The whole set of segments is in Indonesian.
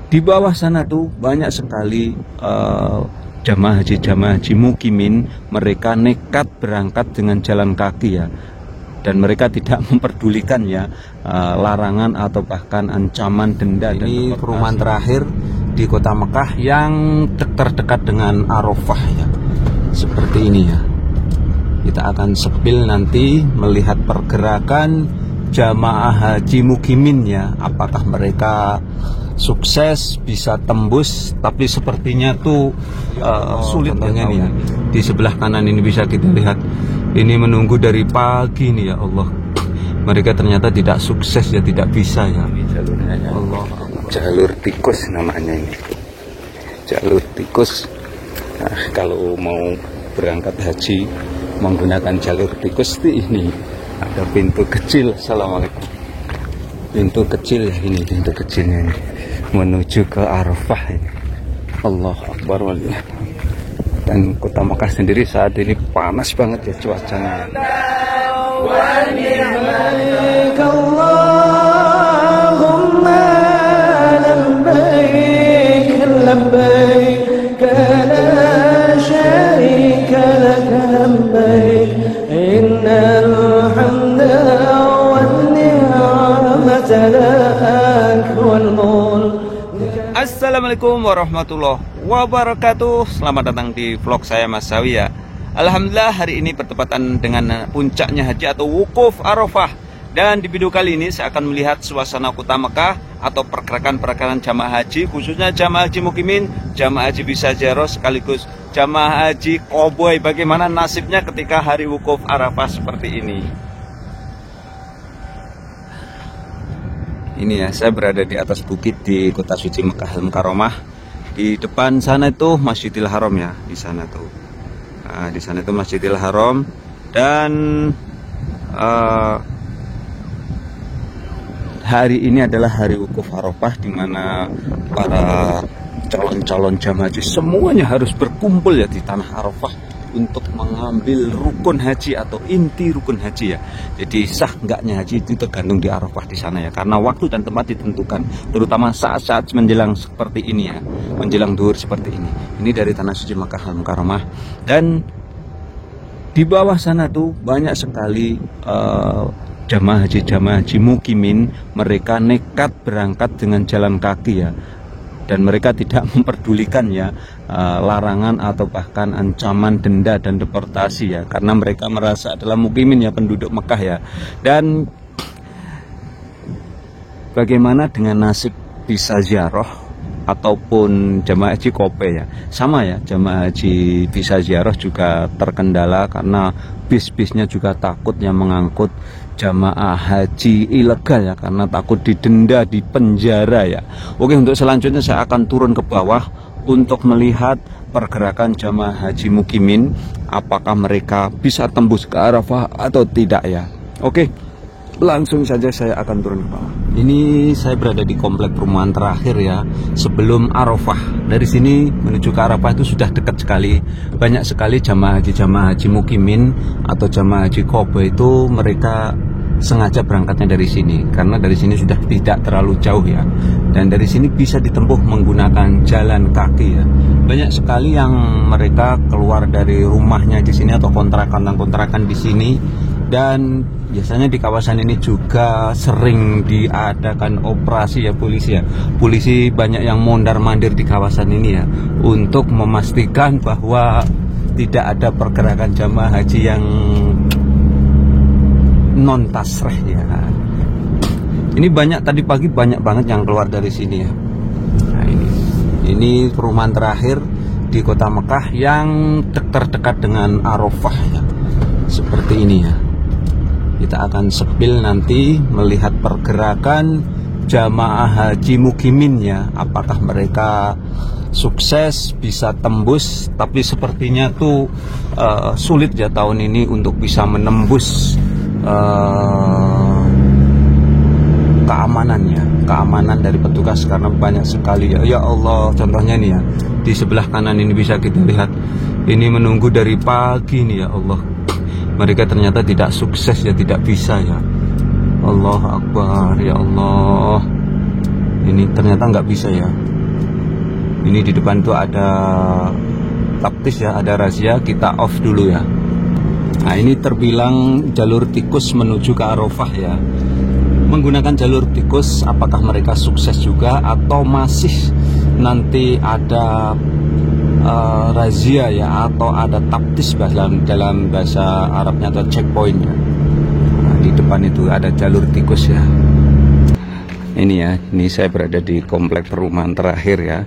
Di bawah sana tuh banyak sekali jamaah haji mukimin. Mereka nekat berangkat dengan jalan kaki ya, dan mereka tidak memperdulikan ya larangan atau bahkan ancaman denda. Ini perumahan terakhir di kota Mekah yang terdekat dengan Arafah ya, seperti ini ya. Kita akan sepil nanti melihat pergerakan jamaah haji mukimin ya, apakah mereka sukses bisa tembus. Tapi sepertinya tuh sulit ya. Di sebelah kanan ini bisa kita lihat, ini menunggu dari pagi nih ya Allah. Mereka ternyata tidak sukses ya, tidak bisa ya. Allah, jalur tikus namanya ini, jalur tikus. Nah, kalau mau berangkat haji menggunakan jalur tikus ini ada pintu kecil. Assalamualaikum. Pintu kecil ya, ini pintu kecilnya ini menuju ke Arafah ini. Allahu Akbar. Dan kota Mekah sendiri saat ini panas banget ya cuacanya. Assalamualaikum warahmatullahi wabarakatuh. Selamat datang di vlog saya Mas Sawi ya. Alhamdulillah hari ini bertepatan dengan puncaknya haji atau wukuf Arafah. Dan di video kali ini saya akan melihat suasana kota Mekah atau pergerakan jamaah haji, khususnya jamaah haji mukimin, jamaah haji bisa ziarah, sekaligus jamaah haji koboi. Bagaimana nasibnya ketika hari wukuf Arafah seperti ini. Ini ya, saya berada di atas bukit di kota suci Mekah Al-Mukarramah. Di depan sana itu Masjidil Haram ya, di sana tuh. Nah, di sana itu Masjidil Haram. Dan hari ini adalah hari wukuf Arafah, di mana para calon-calon jamaah haji semuanya harus berkumpul ya di tanah Arafah untuk mengambil rukun haji atau inti rukun haji ya. Jadi sah enggaknya haji itu tergantung di Arafah di sana ya, karena waktu dan tempat ditentukan, terutama saat-saat menjelang seperti ini ya, menjelang duhur seperti ini. Ini dari tanah suci Mekah Al-Mukarramah. Dan di bawah sana tuh banyak sekali jamaah haji mukimin. Mereka nekat berangkat dengan jalan kaki ya, dan mereka tidak memperdulikan ya larangan atau bahkan ancaman denda dan deportasi ya, karena mereka merasa adalah mukimin ya, penduduk Mekah ya. Dan bagaimana dengan nasib bisa ziarah ataupun jamaah haji kope ya, sama ya, jamaah haji bisa ziarah juga terkendala karena bis-bisnya juga takut yang mengangkut jamaah haji ilegal ya, karena takut didenda, di penjara ya. Oke, untuk selanjutnya saya akan turun ke bawah untuk melihat pergerakan jamaah haji mukimin, apakah mereka bisa tembus ke Arafah atau tidak ya. Oke, langsung saja saya akan turun ke bawah. Ini saya berada di komplek perumahan terakhir ya, sebelum Arafah. Dari sini menuju ke Arafah itu sudah dekat sekali. Banyak sekali jamaah haji mukimin atau jamaah haji kobe itu mereka sengaja berangkatnya dari sini, karena dari sini sudah tidak terlalu jauh ya, dan dari sini bisa ditempuh menggunakan jalan kaki ya. Banyak sekali yang mereka keluar dari rumahnya di sini atau kontrakan di sini. Dan biasanya di kawasan ini juga sering diadakan operasi ya, polisi ya. Polisi banyak yang mondar-mandir di kawasan ini ya, untuk memastikan bahwa tidak ada pergerakan jamaah haji yang non tasreh ya. Ini banyak, tadi pagi banyak banget yang keluar dari sini ya. Nah, ini perumahan terakhir di kota Mekah yang terdekat dengan Arafah ya, seperti ini ya. Kita akan sepil nanti melihat pergerakan jamaah haji mukimin ya, apakah mereka sukses bisa tembus. Tapi sepertinya tuh sulit ya tahun ini untuk bisa menembus keamanan dari petugas, karena banyak sekali ya. Ya Allah, contohnya nih ya, di sebelah kanan ini bisa kita lihat, ini menunggu dari pagi nih ya Allah. Mereka ternyata tidak sukses ya, tidak bisa ya. Allahu Akbar, ya Allah. Ini ternyata nggak bisa ya. Ini di depan tuh ada taktis ya, ada razia, kita off dulu ya. Nah, ini terbilang jalur tikus menuju ke Arafah ya. Menggunakan jalur tikus, apakah mereka sukses juga atau masih nanti ada razia ya, atau ada taktis dalam bahasa Arabnya atau checkpoint ya. Nah, di depan itu ada jalur tikus ya. Ini ya, ini saya berada di komplek perumahan terakhir ya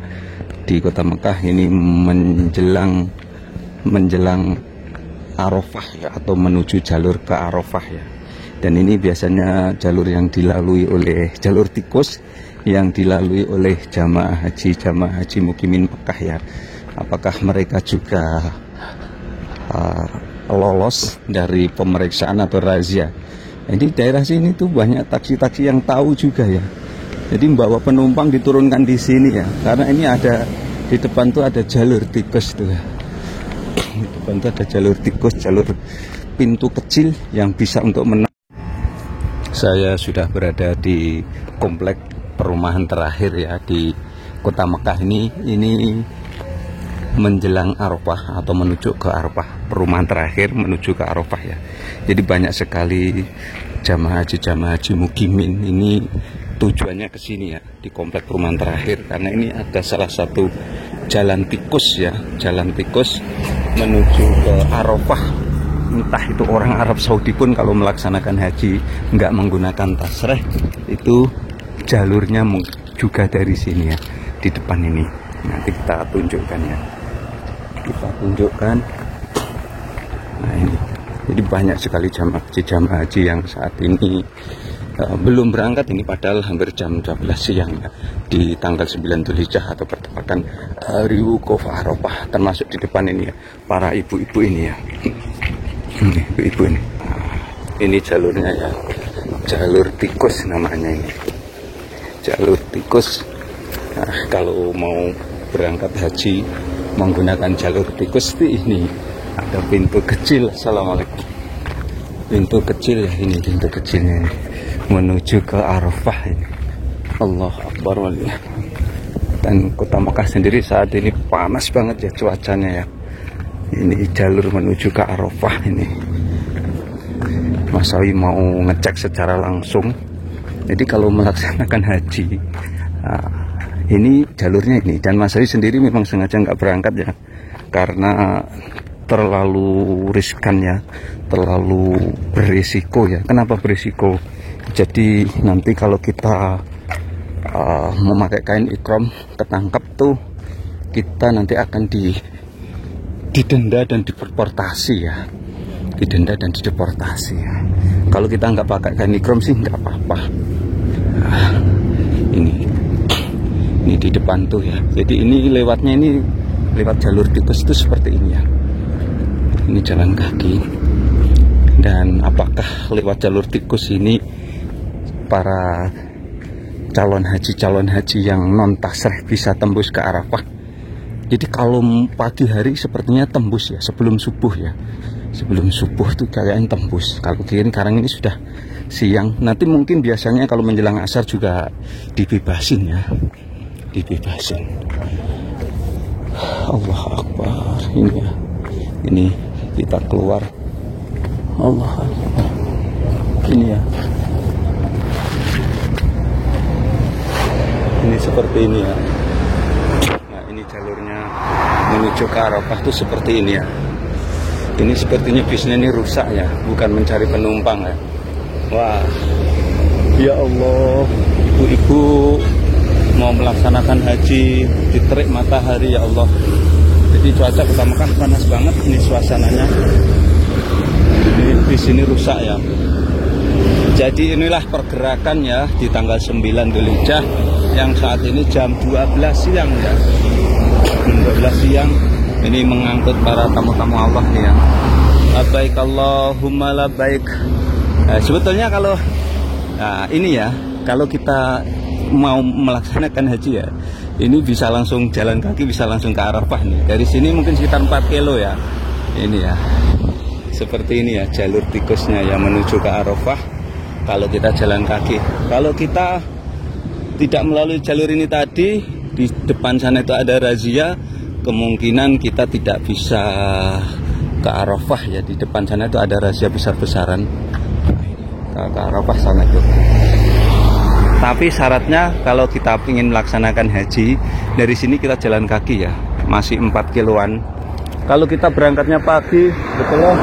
di Kota Mekah. Ini menjelang Arafah ya, atau menuju jalur ke Arafah ya. Dan ini biasanya jalur yang dilalui oleh jalur tikus yang dilalui oleh jamaah haji mukimin Mekah ya. Apakah mereka juga lolos dari pemeriksaan atau razia? Jadi daerah sini tuh banyak taksi-taksi yang tahu juga ya. Jadi membawa penumpang diturunkan di sini ya, karena ini ada di depan tuh ada jalur tikus tuh. Di depan tuh ada jalur tikus, jalur pintu kecil yang bisa untuk Saya sudah berada di komplek perumahan terakhir ya di Kota Mekah ini menjelang Arafah atau menuju ke Arafah, perumahan terakhir menuju ke Arafah ya. Jadi banyak sekali jamaah haji mukimin ini tujuannya ke sini ya, di komplek perumahan terakhir, karena ini ada salah satu jalan tikus ya, jalan tikus menuju ke Arafah. Entah itu orang Arab Saudi pun kalau melaksanakan haji nggak menggunakan tasreh, itu jalurnya juga dari sini ya, di depan ini. Nanti kita tunjukkan ya, kita tunjukkan. Nah ini, jadi banyak sekali jamaah haji yang saat ini belum berangkat ini, padahal hampir jam 12 siang ya, di tanggal 9 Dzulhijjah atau bertepatan hari wukuf Arafah, termasuk di depan ini ya, para ibu-ibu ini ya. Ini ibu-ibu ini. Ini jalurnya ya, jalur tikus namanya ini, jalur tikus. Nah, kalau mau berangkat haji menggunakan jalur tikus ini ada pintu kecil. Assalamualaikum. Pintu kecil ya, ini pintu kecilnya ini, menuju ke Arafah ini. Allah Akbar walillah. Dan Kota Mekah sendiri saat ini panas banget ya cuacanya ya. Ini jalur menuju ke Arafah ini. Mas Sawi mau ngecek secara langsung. Jadi kalau melaksanakan haji, ini jalurnya ini. Dan Mas Sawi sendiri memang sengaja nggak berangkat ya, karena terlalu riskan ya, terlalu berisiko ya. Kenapa berisiko? Jadi nanti kalau kita memakai kain ikram ketangkap tuh, kita nanti akan didenda dan dideportasi ya, didenda dan dideportasi ya. Kalau kita nggak pakai kain ikram sih nggak apa-apa. Ini di depan tuh ya. Jadi ini lewatnya ini lewat jalur tikus itu seperti ini ya. Ini jalan kaki. Dan apakah lewat jalur tikus ini para calon haji yang non tasreh bisa tembus ke Arafah? Jadi kalau pagi hari sepertinya tembus ya, sebelum subuh ya. Sebelum subuh tuh kayaknya tembus. Kalau sekarang ini sudah siang. Nanti mungkin biasanya kalau menjelang asar juga dibebasin ya. Dibebasin. Allah Akbar. Ini ya. Ini kita keluar. Allah Akbar. Ini ya. Ini seperti ini ya. Nah, ini jalurnya menuju ke Arafah tuh seperti ini ya. Ini sepertinya bisnya ini rusak ya, bukan mencari penumpang ya. Wah, ya Allah, ibu-ibu mau melaksanakan haji di terik matahari ya Allah. Jadi cuaca Kota Mekah panas banget ini suasananya. Ini bis ini rusak ya. Jadi inilah pergerakan ya di tanggal 9 Dzulhijjah yang saat ini jam 12 siang ya. 12 siang ini mengangkut para tamu-tamu Allah nih ya. Labbaik Allahumma labbaik. Nah, sebetulnya kalau ini ya, kalau kita mau melaksanakan haji ya, ini bisa langsung jalan kaki, bisa langsung ke Arafah nih. Dari sini mungkin sekitar 4 kilo ya. Ini ya. Seperti ini ya jalur tikusnya ya menuju ke Arafah. Kalau kita jalan kaki, kalau kita tidak melalui jalur ini tadi, di depan sana itu ada razia, kemungkinan kita tidak bisa ke Arafah ya. Di depan sana itu ada razia besar-besaran ke Arafah sana itu. Tapi syaratnya kalau kita ingin melaksanakan haji, dari sini kita jalan kaki ya, masih 4 kiloan. Kalau kita berangkatnya pagi, betulnya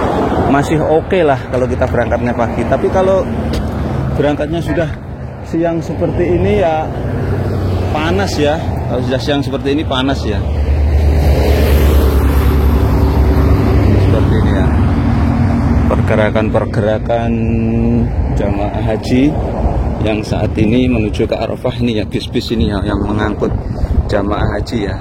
masih oke lah kalau kita berangkatnya pagi. Tapi kalau berangkatnya sudah siang seperti ini ya panas ya. Kalau sudah siang seperti ini panas ya. Seperti ini ya. Pergerakan jamaah haji yang saat ini menuju ke Arafah ini ya, bis-bis ini ya yang mengangkut jamaah haji ya.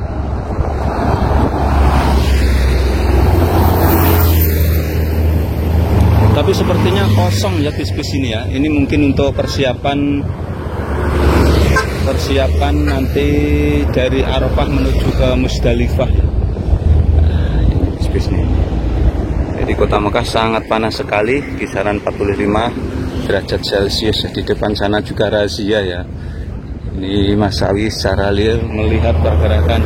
Tapi sepertinya kosong ya bis-bis ini ya. Ini mungkin untuk persiapan nanti dari Arafah menuju ke Musdalifah. Nah, ini bis-bis ini. Jadi kota Mekah sangat panas sekali, kisaran 45 derajat Celcius. Di depan sana juga razia ya. Ini Mas Sawi secara real melihat pergerakan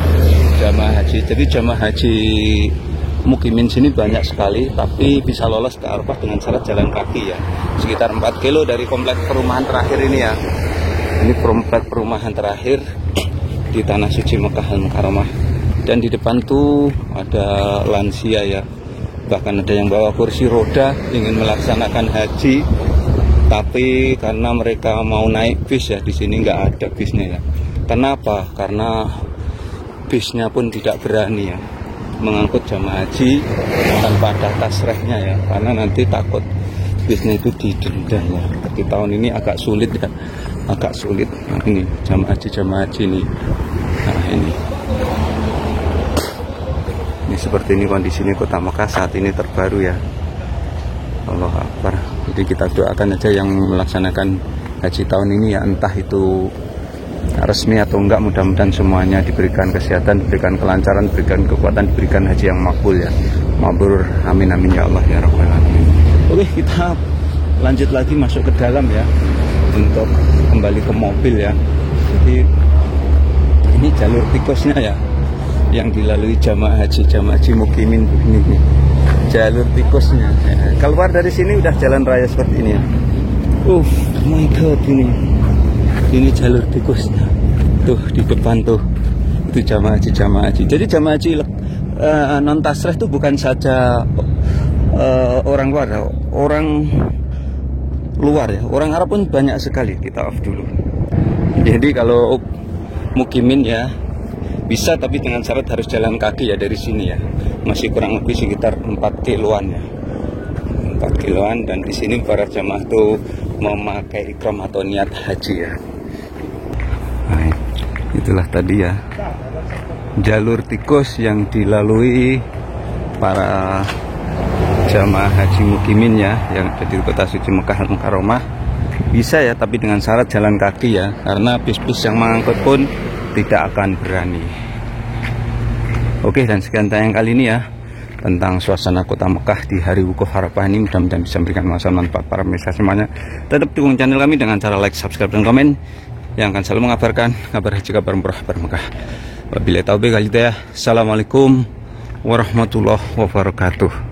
jamaah haji. Jadi jamaah haji mukimin sini banyak sekali, tapi bisa lolos ke Arafah dengan syarat jalan kaki ya. Sekitar 4 kilo dari komplek perumahan terakhir ini ya. Ini komplek perumahan terakhir di Tanah Suci Mekah Al-Mukarramah. Dan di depan tuh ada lansia ya. Bahkan ada yang bawa kursi roda ingin melaksanakan haji, tapi karena mereka mau naik bis ya, di sini nggak ada bisnya ya. Kenapa? Karena bisnya pun tidak berani ya mengangkut jamaah haji tanpa ada tasrehnya ya, karena nanti takut bisnya itu didenda ya. Tapi tahun ini agak sulit ya, agak sulit. Nah, ini jamaah haji ini. Nah ini seperti ini kondisinya kota Mekah saat ini terbaru ya. Allahu Akbar. Jadi kita doakan aja yang melaksanakan haji tahun ini ya, entah itu resmi atau enggak, mudah-mudahan semuanya diberikan kesehatan, diberikan kelancaran, diberikan kekuatan, diberikan haji yang makbul ya. Mabrur, amin amin ya Allah ya Rabbal alamin. Oke, kita lanjut lagi masuk ke dalam ya, untuk kembali ke mobil ya. Jadi ini jalur tikusnya ya, yang dilalui jamaah haji mukimin ini. Jalur tikusnya ya. Keluar dari sini udah jalan raya seperti ini ya. Oh my god, ini jalur tikusnya tuh di depan tuh, itu jamaah haji. Jadi jamaah haji non tasreh itu bukan saja orang luar ya, orang Arab pun banyak sekali. Kita off dulu. Jadi kalau mukimin ya bisa, tapi dengan syarat harus jalan kaki ya dari sini ya. Masih kurang lebih sekitar 4 kiloan ya. 4 kiloan, dan di sini para jamaah tuh memakai ikram atau niat haji ya. Nah, itulah tadi ya jalur tikus yang dilalui para jamaah haji mukimin ya, yang ada di kota suci Mekah Al-Mukarramah. Bisa ya, tapi dengan syarat jalan kaki ya, karena bis-bis yang mengangkut pun tidak akan berani. Oke, dan sekian tayang kali ini ya tentang suasana kota Mekah di hari wukuf Arafah ini. Mudah-mudahan bisa memberikan manfaat para pemirsa semuanya. Tetap dukung channel kami dengan cara like, subscribe, dan komen, yang akan selalu mengabarkan kabar haji, kabar umroh, kabar Mekah. Wabillahi taufiq wal hidayah. Assalamualaikum warahmatullahi wabarakatuh.